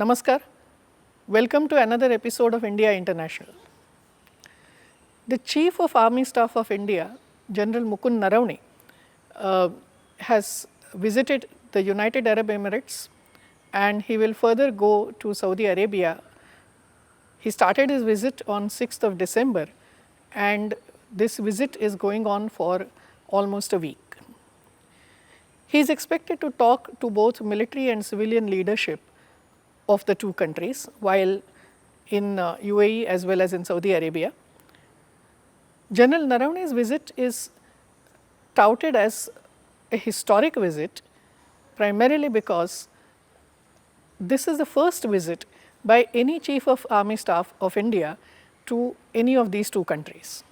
Namaskar. Welcome to another episode of India International. The Chief of Army Staff of India, General Mukund Naravne, has visited the United Arab Emirates and he will further go to Saudi Arabia. He started his visit on 6th of December and this visit is going on for almost a week. He is expected to talk to both military and civilian leadership of the two countries while in UAE as well as in Saudi Arabia. General Naravne's visit is touted as a historic visit primarily because this is the first visit by any Chief of Army Staff of India to any of these two countries.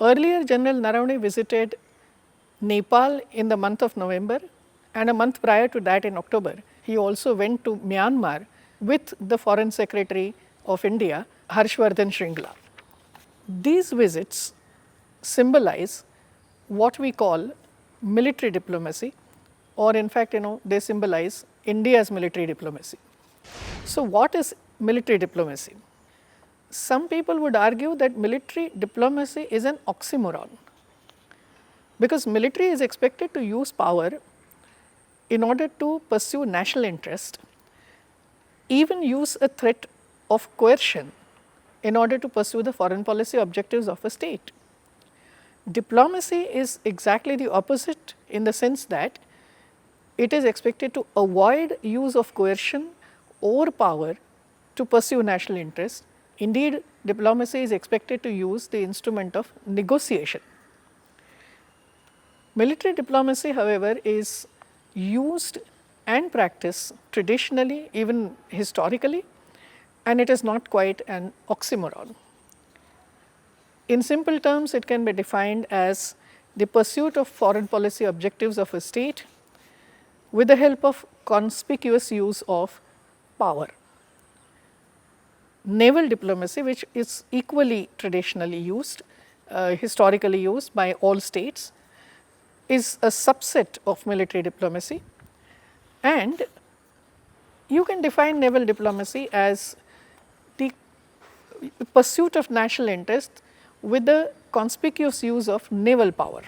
Earlier, General Naravne visited Nepal in the month of November, and a month prior to that in October, he also went to Myanmar with the Foreign Secretary of India, Harshvardhan Shringla. These visits symbolize what we call military diplomacy, or in fact, they symbolize India's military diplomacy. So, what is military diplomacy? Some people would argue that military diplomacy is an oxymoron, because military is expected to use power in order to pursue national interest, even use a threat of coercion in order to pursue the foreign policy objectives of a state. Diplomacy is exactly the opposite in the sense that it is expected to avoid use of coercion or power to pursue national interest. Indeed, diplomacy is expected to use the instrument of negotiation. Military diplomacy, however, is used and practiced traditionally, even historically, and it is not quite an oxymoron. In simple terms, it can be defined as the pursuit of foreign policy objectives of a state with the help of conspicuous use of power. Naval diplomacy, which is equally traditionally used, historically used by all states, is a subset of military diplomacy, and you can define naval diplomacy as the pursuit of national interest with the conspicuous use of naval power.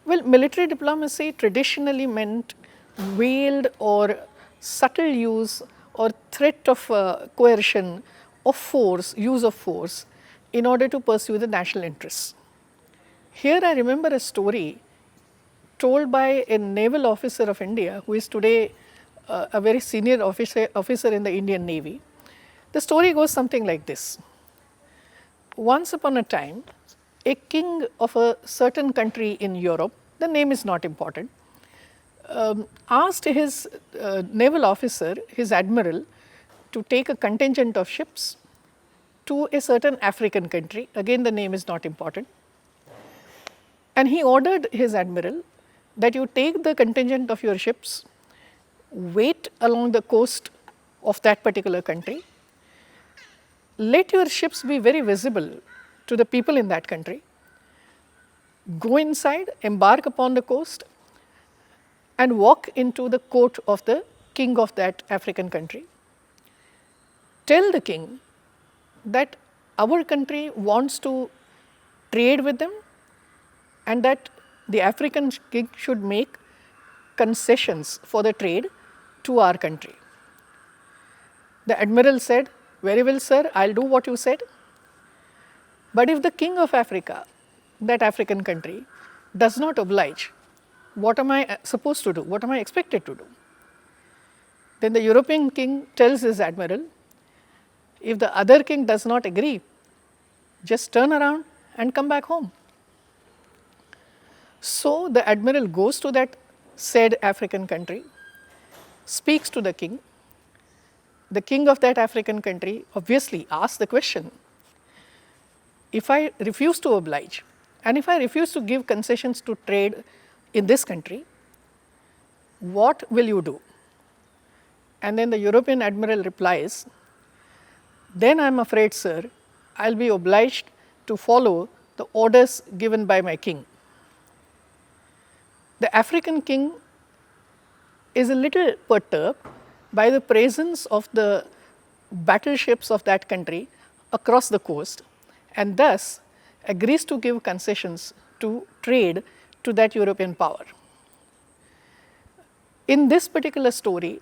Well, military diplomacy traditionally meant veiled or subtle use or threat of coercion of force, use of force in order to pursue the national interests. Here I remember a story told by a naval officer of India who is today a very senior officer in the Indian Navy. The story goes something like this. Once upon a time, a king of a certain country in Europe, the name is not important, asked his naval officer, his admiral, to take a contingent of ships to a certain African country, again the name is not important. And he ordered his admiral that you take the contingent of your ships, wait along the coast of that particular country, let your ships be very visible to the people in that country, go inside, embark upon the coast and walk into the court of the king of that African country. Tell the king that our country wants to trade with them and that the African king should make concessions for the trade to our country. The admiral said, very well sir, I will do what you said, but if the king of Africa, that African country, does not oblige, what am I supposed to do, what am I expected to do? Then the European king tells his admiral, if the other king does not agree, just turn around and come back home. So the admiral goes to that said African country, speaks to the king of that African country obviously asks the question, if I refuse to oblige and if I refuse to give concessions to trade in this country, what will you do? And then the European admiral replies, then I am afraid sir, I will be obliged to follow the orders given by my king. The African king is a little perturbed by the presence of the battleships of that country across the coast, and thus agrees to give concessions to trade to that European power. In this particular story,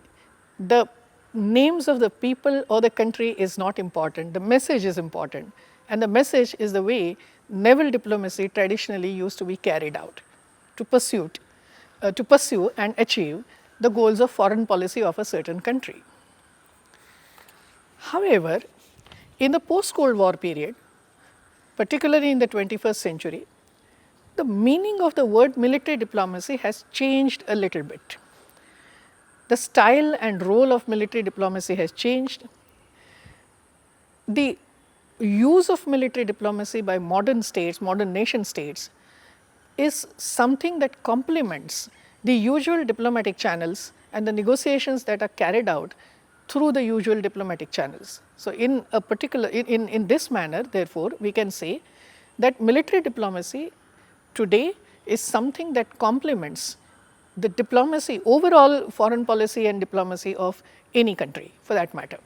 the names of the people or the country is not important, the message is important, and the message is the way naval diplomacy traditionally used to be carried out to pursue and achieve the goals of foreign policy of a certain country. However, in the post-Cold War period, particularly in the 21st century, the meaning of the word military diplomacy has changed a little bit. The style and role of military diplomacy has changed. The use of military diplomacy by modern states, modern nation states, is something that complements the usual diplomatic channels and the negotiations that are carried out through the usual diplomatic channels. So, in a particular in this manner, therefore, we can say that military diplomacy today is something that complements the diplomacy, overall foreign policy and diplomacy of any country for that matter.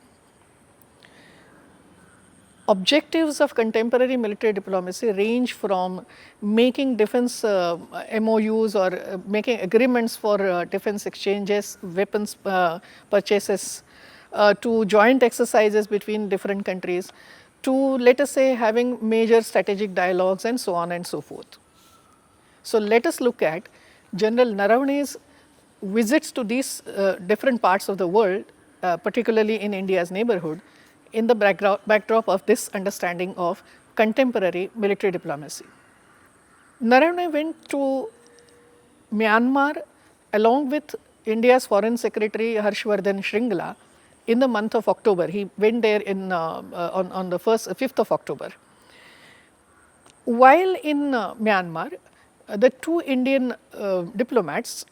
Objectives of contemporary military diplomacy range from making defense MOUs or making agreements for defense exchanges, weapons purchases, to joint exercises between different countries, to let us say having major strategic dialogues and so on and so forth. So, let us look at General Narawane's visits to these different parts of the world, particularly in India's neighborhood, in the backdrop of this understanding of contemporary military diplomacy. Narawane went to Myanmar along with India's Foreign Secretary Harshvardhan Shringla in the month of October. He went there on the 5th of October. While in Myanmar, the two Indian diplomats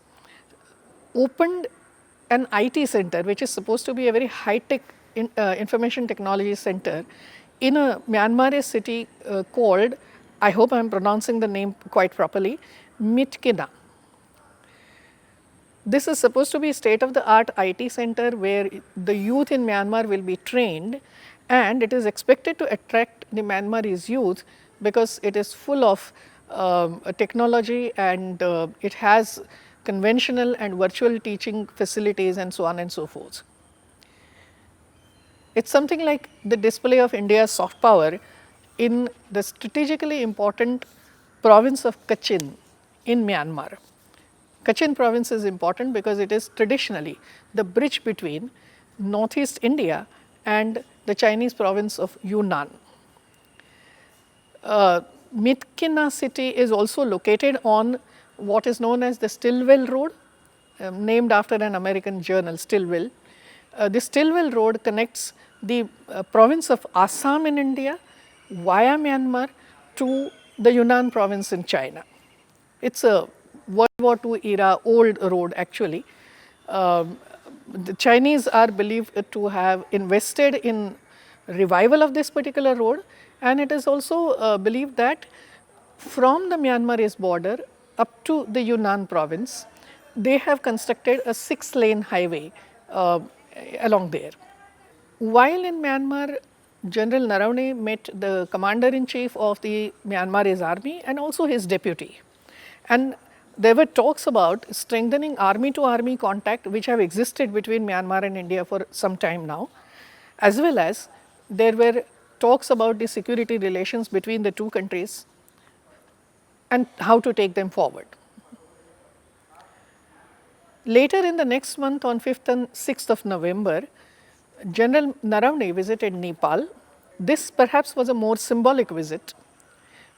opened an IT center, which is supposed to be a very high-tech information technology center in a Myanmarese city called, I hope I am pronouncing the name quite properly, Myitkyina. This is supposed to be state-of-the-art IT center where the youth in Myanmar will be trained, and it is expected to attract the Myanmarese youth because it is full of technology, and it has conventional and virtual teaching facilities and so on and so forth. It is something like the display of India's soft power in the strategically important province of Kachin in Myanmar. Kachin province is important because it is traditionally the bridge between northeast India and the Chinese province of Yunnan. Myitkyina city is also located on what is known as the Stillwell Road, named after an American journal, Stillwell. The Stillwell Road connects the province of Assam in India via Myanmar to the Yunnan province in China. It is a World War II era old road actually. The Chinese are believed to have invested in revival of this particular road, and it is also believed that from the Myanmarese border up to the Yunnan province, they have constructed a 6-lane highway along there. While in Myanmar, General Narawane met the commander-in-chief of the Myanmarese army and also his deputy, and there were talks about strengthening army-to-army contact which have existed between Myanmar and India for some time now, as well as there were talks about the security relations between the two countries and how to take them forward. Later in the next month, on 5th and 6th of November, General Narawane visited Nepal. This perhaps was a more symbolic visit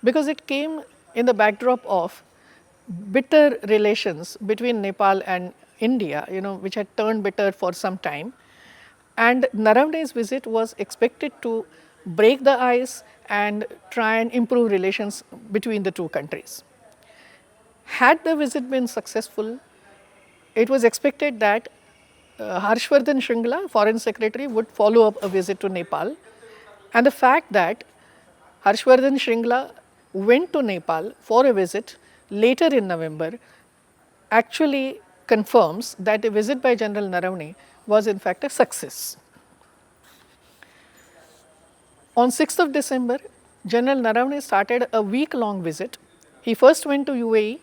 because it came in the backdrop of bitter relations between Nepal and India, which had turned bitter for some time, and Narawane's visit was expected to break the ice and try and improve relations between the two countries. Had the visit been successful, it was expected that Harshvardhan Shringla, Foreign Secretary, would follow up a visit to Nepal, and the fact that Harshvardhan Shringla went to Nepal for a visit later in November actually confirms that the visit by General Naravane was in fact a success. On 6th of December, General Naravane started a week-long visit. He first went to UAE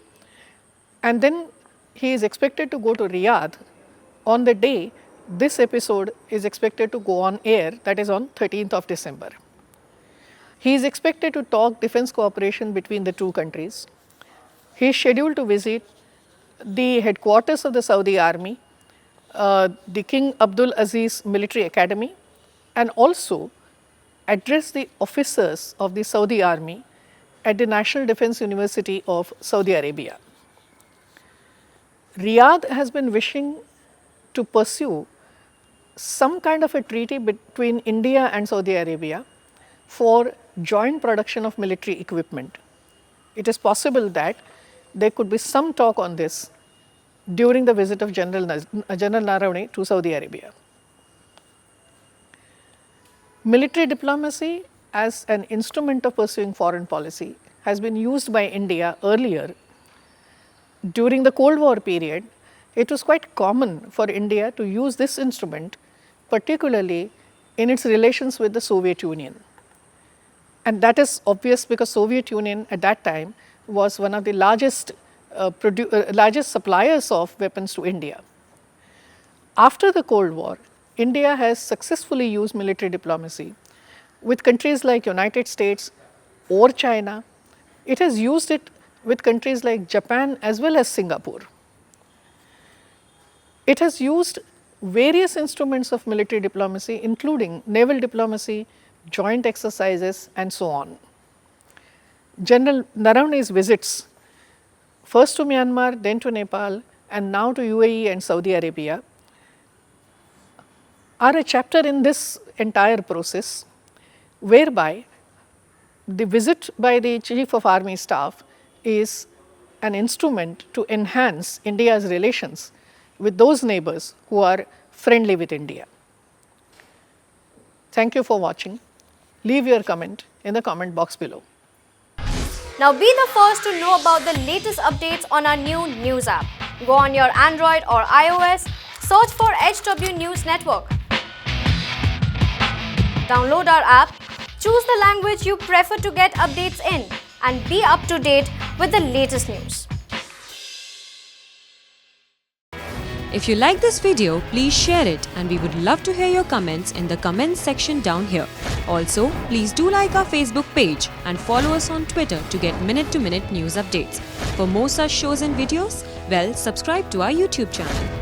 and then he is expected to go to Riyadh on the day this episode is expected to go on air, that is on 13th of December. He is expected to talk defense cooperation between the two countries. He is scheduled to visit the headquarters of the Saudi Army, the King Abdul Aziz Military Academy, and also address the officers of the Saudi Army at the National Defense University of Saudi Arabia. Riyadh has been wishing to pursue some kind of a treaty between India and Saudi Arabia for joint production of military equipment. It is possible that there could be some talk on this during the visit of General Naravane to Saudi Arabia. Military diplomacy as an instrument of pursuing foreign policy has been used by India earlier. During the Cold War period, it was quite common for India to use this instrument, particularly in its relations with the Soviet Union. And that is obvious because Soviet Union at that time was one of the largest suppliers of weapons to India. After the Cold War, India has successfully used military diplomacy with countries like United States or China. It has used it with countries like Japan as well as Singapore. It has used various instruments of military diplomacy, including naval diplomacy, joint exercises, and so on. General Naravane's visits, first to Myanmar, then to Nepal, and now to UAE and Saudi Arabia, are a chapter in this entire process, whereby the visit by the Chief of Army Staff is an instrument to enhance India's relations with those neighbors who are friendly with India. Thank you for watching. Leave your comment in the comment box below. Now be the first to know about the latest updates on our new news app. Go on your Android or iOS, search for HW News Network. Download our app, choose the language you prefer to get updates in, and be up to date with the latest news. If you like this video, please share it, and we would love to hear your comments in the comments section down here. Also, please do like our Facebook page and follow us on Twitter to get minute-to-minute news updates. For more such shows and videos, well, subscribe to our YouTube channel.